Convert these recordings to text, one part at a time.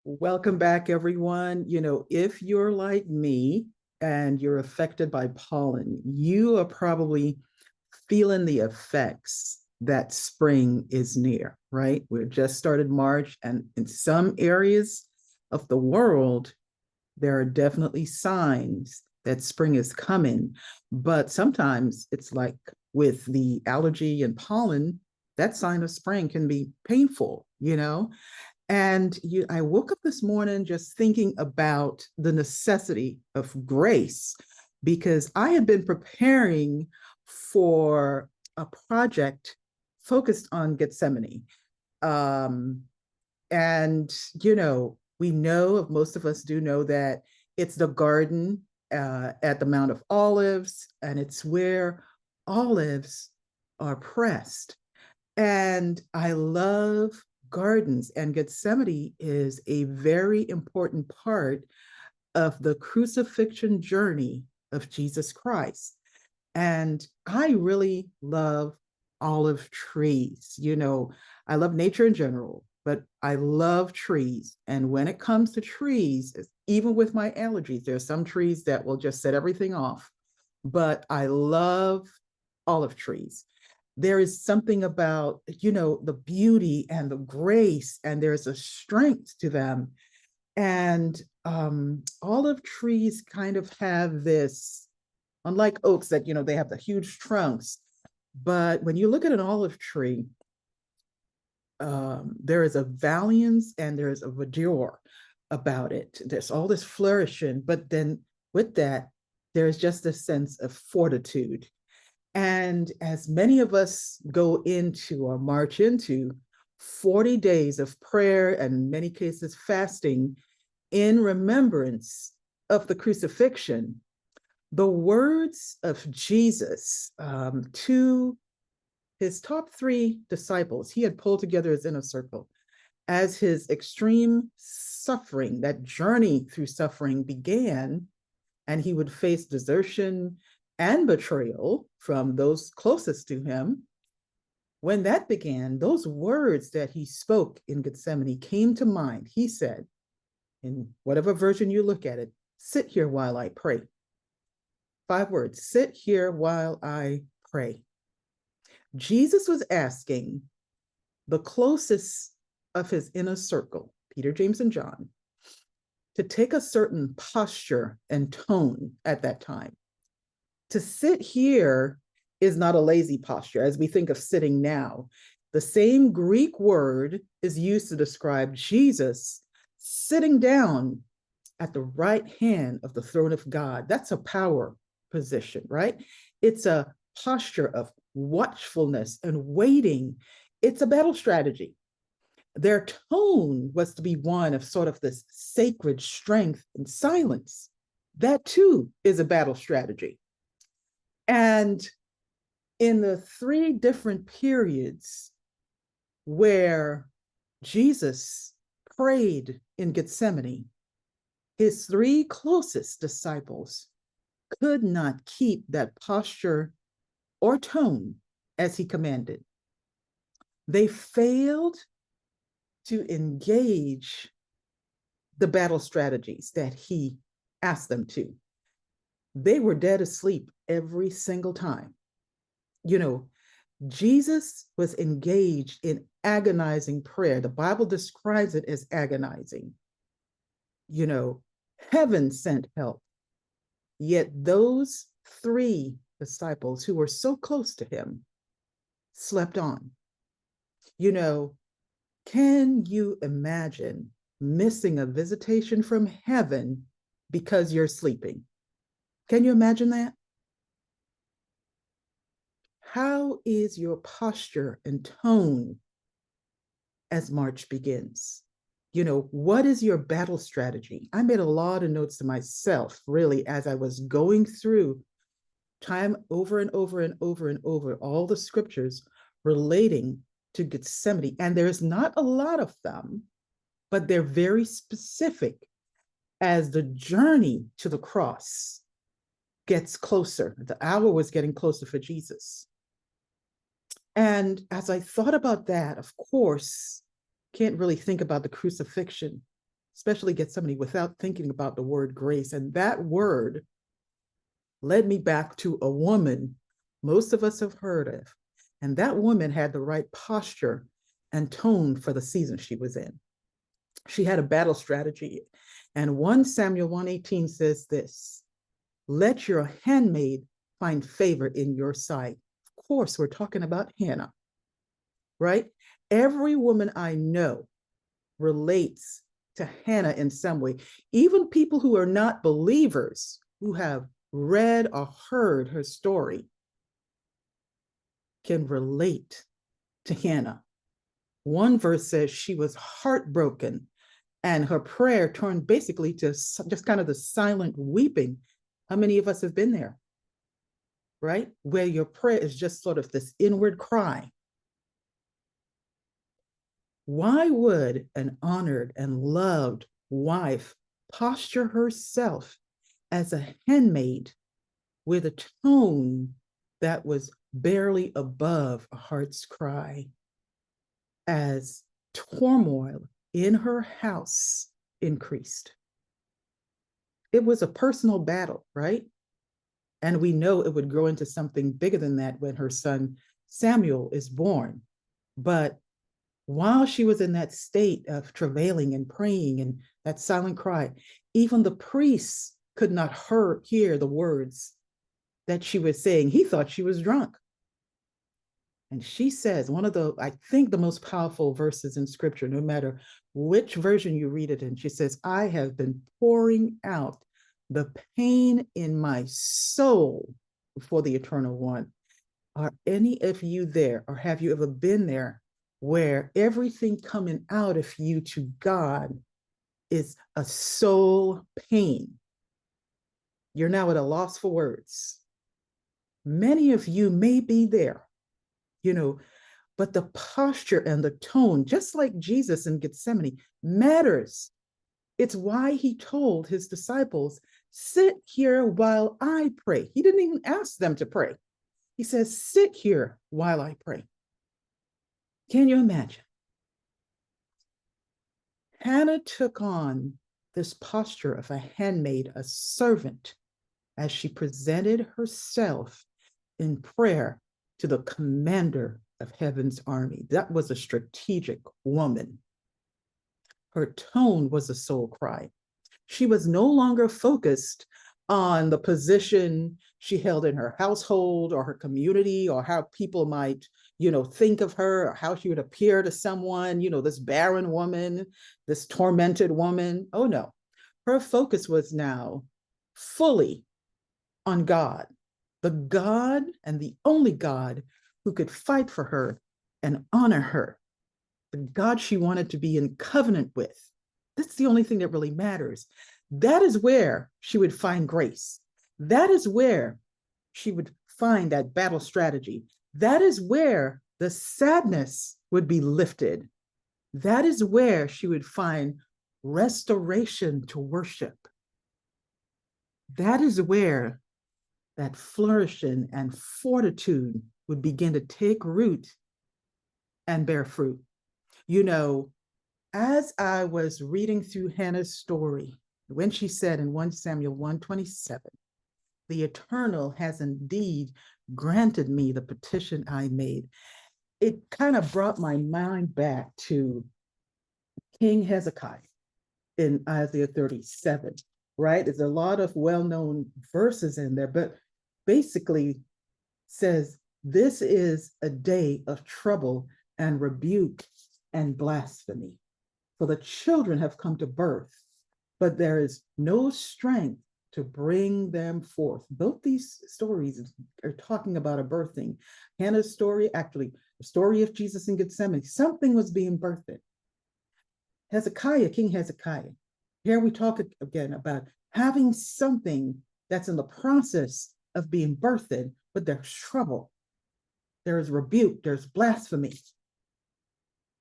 Welcome back, everyone. If you're like me and you're affected by pollen, you are probably feeling the effects that spring is near, right? We've just started March, and in some areas of the world, there are definitely signs that spring is coming. But sometimes it's like with the allergy and pollen, that sign of spring can be painful. I woke up this morning just thinking about the necessity of grace because I had been preparing for a project focused on Gethsemane. Um, we know, most of us do know that it's the garden at the Mount of Olives, and it's where olives are pressed. And I love gardens, and Gethsemane is a very important part of the crucifixion journey of Jesus Christ. And I really love olive trees. I love nature in general, but I love trees. And when it comes to trees, even with my allergies, there are some trees that will just set everything off. But I love olive trees. There is something about, the beauty and the grace, and there's a strength to them. And olive trees kind of have this, unlike oaks that, they have the huge trunks. But when you look at an olive tree, there is a valiance and there is a verdure about it. There's all this flourishing, but then with that, there's just a sense of fortitude. And as many of us go into or march into 40 days of prayer and in many cases fasting in remembrance of the crucifixion, the words of Jesus to his top three disciples, he had pulled together his inner circle as his extreme suffering, that journey through suffering began, and he would face desertion and betrayal from those closest to him. When that began, those words that he spoke in Gethsemane came to mind. He said, in whatever version you look at it, sit here while I pray. 5 words, sit here while I pray. Jesus was asking the closest of his inner circle, Peter, James, and John, to take a certain posture and tone at that time. To sit here is not a lazy posture as we think of sitting now. The same Greek word is used to describe Jesus sitting down at the right hand of the throne of God. That's a power position, right? It's a posture of watchfulness and waiting. It's a battle strategy. Their tone was to be one of sort of this sacred strength and silence. That too is a battle strategy. And in the 3 different periods where Jesus prayed in Gethsemane, his 3 closest disciples could not keep that posture or tone as he commanded. They failed to engage the battle strategies that he asked them to. They were dead asleep every single time. Jesus was engaged in agonizing prayer. The Bible describes it as agonizing. Heaven sent help. Yet those 3 disciples who were so close to him slept on. Can you imagine missing a visitation from heaven because you're sleeping? Can you imagine that? How is your posture and tone as March begins? What is your battle strategy? I made a lot of notes to myself, really, as I was going through time over and over and over and over all the scriptures relating to Gethsemane. And there's not a lot of them, but they're very specific as the journey to the cross gets closer. The hour was getting closer for Jesus. And as I thought about that, of course, can't really think about the crucifixion especially Gethsemane, without thinking about the word grace. And that word led me back to a woman most of us have heard of. And that woman had the right posture and tone for the season she was in. She had a battle strategy. And 1 Samuel 1:18 says this, let your handmaid find favor in your sight. Of course, we're talking about Hannah, right? Every woman I know relates to Hannah in some way. Even people who are not believers, who have read or heard her story, can relate to Hannah. One verse says she was heartbroken and her prayer turned basically to just kind of the silent weeping. How many of us have been there, right? Where your prayer is just sort of this inward cry. Why would an honored and loved wife posture herself as a handmaid with a tone that was barely above a heart's cry as turmoil in her house increased? It was a personal battle, right? And we know it would grow into something bigger than that when her son Samuel is born. But while she was in that state of travailing and praying and that silent cry, even the priests could not hear the words that she was saying. He thought she was drunk. And she says, one of the, I think, the most powerful verses in scripture, no matter which version you read it in, she says, I have been pouring out the pain in my soul before the Eternal One. Are any of you there, or have you ever been there, where everything coming out of you to God is a soul pain? You're now at a loss for words. Many of you may be there, but the posture and the tone, just like Jesus in Gethsemane, matters. It's why he told his disciples, sit here while I pray. He didn't even ask them to pray. He says, sit here while I pray. Can you imagine? Hannah took on this posture of a handmaid, a servant, as she presented herself in prayer to the commander of heaven's army. That was a strategic woman. Her tone was a soul cry. She was no longer focused on the position she held in her household or her community, or how people might, think of her, or how she would appear to someone, this barren woman, this tormented woman. Oh no, her focus was now fully on God, the God and the only God who could fight for her and honor her, the God she wanted to be in covenant with. That's the only thing that really matters. That is where she would find grace. That is where she would find that battle strategy. That is where the sadness would be lifted. That is where she would find restoration to worship. That is where that flourishing and fortitude would begin to take root and bear fruit. As I was reading through Hannah's story, when she said in 1 Samuel 1:27, the Eternal has indeed granted me the petition I made, it kind of brought my mind back to King Hezekiah in Isaiah 37, right? There's a lot of well-known verses in there, but basically says, this is a day of trouble and rebuke and blasphemy. For the children have come to birth, but there is no strength to bring them forth. Both these stories are talking about a birthing. Hannah's story, actually, the story of Jesus in Gethsemane, something was being birthed. Hezekiah, King Hezekiah, here we talk again about having something that's in the process of being birthed, but there's trouble, there is rebuke, there's blasphemy.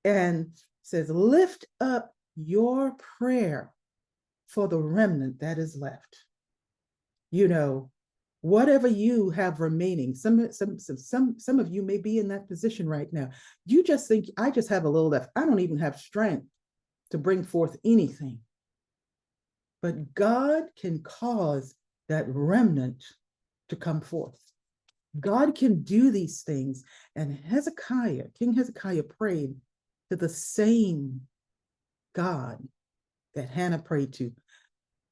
And says, lift up your prayer for the remnant that is left. Whatever you have remaining, some of you may be in that position right now. You just think, I just have a little left. I don't even have strength to bring forth anything. But God can cause that remnant to come forth. God can do these things. And Hezekiah, King Hezekiah, prayed to the same God that Hannah prayed to,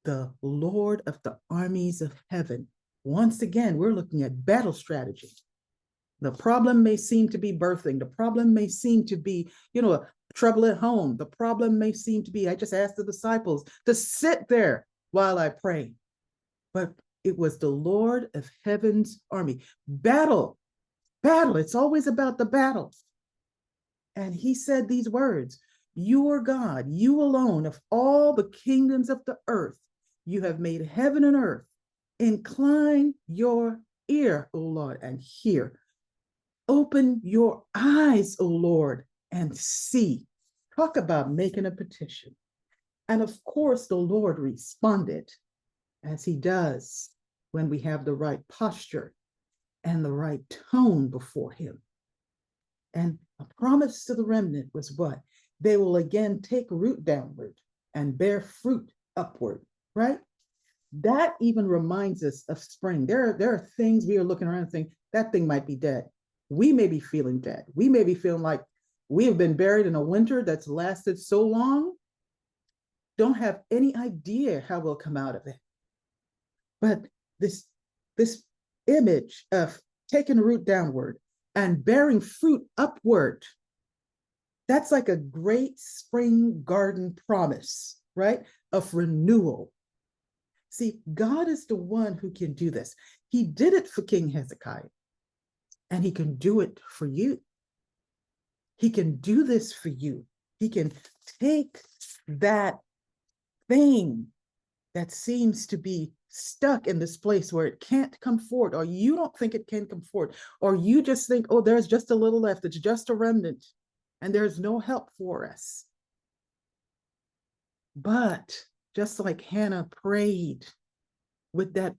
the Lord of the armies of heaven. Once again, we're looking at battle strategy. The problem may seem to be birthing. The problem may seem to be, trouble at home. The problem may seem to be, I just asked the disciples to sit there while I pray. But it was the Lord of heaven's army. Battle. It's always about the battle. And he said these words, you are God, you alone of all the kingdoms of the earth. You have made heaven and earth. Incline your ear, O Lord, and hear. Open your eyes, O Lord, and see. Talk about making a petition. And of course, the Lord responded, as he does when we have the right posture and the right tone before him. And a promise to the remnant was what? They will again take root downward and bear fruit upward, right? That even reminds us of spring. There are things we are looking around and thinking, that thing might be dead. We may be feeling dead. We may be feeling like we have been buried in a winter that's lasted so long, don't have any idea how we'll come out of it. But this image of taking root downward and bearing fruit upward, that's like a great spring garden promise, right? Of renewal. See, God is the one who can do this. He did it for King Hezekiah, and he can do it for you. He can do this for you. He can take that thing that seems to be stuck in this place where it can't come forward, or you don't think it can come forward, or you just think, oh, there's just a little left, it's just a remnant, and there's no help for us. But just like Hannah prayed with that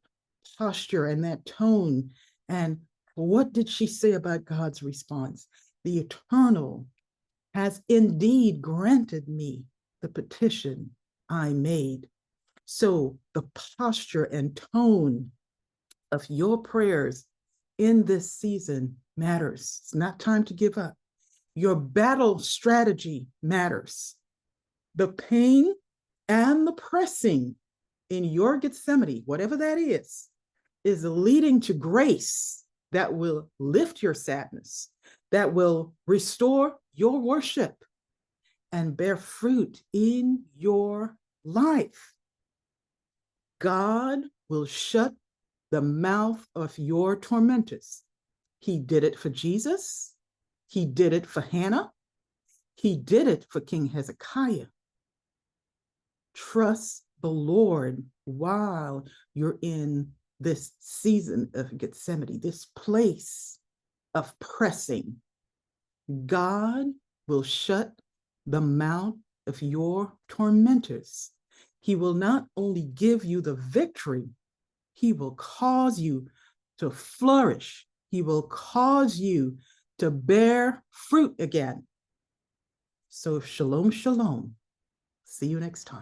posture and that tone, and what did she say about God's response? The Eternal has indeed granted me the petition I made. So the posture and tone of your prayers in this season matters. It's not time to give up. Your battle strategy matters. The pain and the pressing in your Gethsemane, whatever that is leading to grace that will lift your sadness, that will restore your worship and bear fruit in your life. God will shut the mouth of your tormentors. He did it for Jesus. He did it for Hannah. He did it for King Hezekiah. Trust the Lord while you're in this season of Gethsemane, this place of pressing. God will shut the mouth of your tormentors. He will not only give you the victory, he will cause you to flourish. He will cause you to bear fruit again. So shalom, shalom. See you next time.